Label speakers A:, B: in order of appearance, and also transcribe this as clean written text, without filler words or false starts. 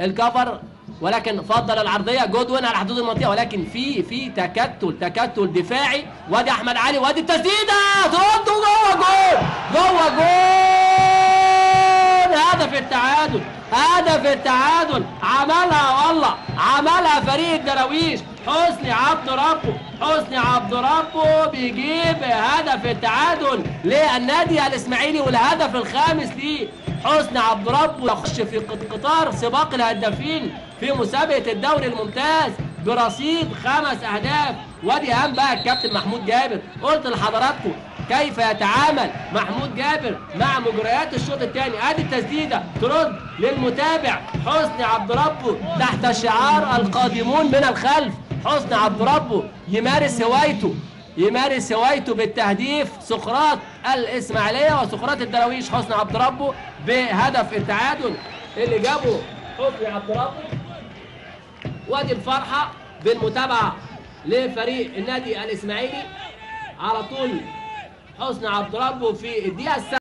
A: الكفر، ولكن فضل العرضيه. جودوين على حدود المنطقه، ولكن في تكتل دفاعي. وادي احمد علي، وادي التسديده ترد جوه جول، جوه جول. هدف التعادل عملها، والله عملها فريق الدراويش. حسني عبد ربه بيجيب هدف التعادل للنادي الاسماعيلي، والهدف الخامس ليه. حسني عبد ربه يخش في قطار سباق الهدافين في مسابقه الدوري الممتاز برصيد 5 أهداف. وادي اهم بقى الكابتن محمود جابر. قلت لحضراتكم كيف يتعامل محمود جابر مع مجريات الشوط الثاني. ادي التسديده ترد للمتابع حسني عبد ربه تحت شعار القادمون من الخلف. حسني عبد ربه يمارس هوايته بالتهديف. سقراط الاسماعيليه وسقراط الدراويش. حسني عبد ربه بهدف التعادل اللي جابه حسني عبد ربه. وادي الفرحه بالمتابعه لفريق النادي الاسماعيلي على طول. حسني عبد ربه في الدقيقه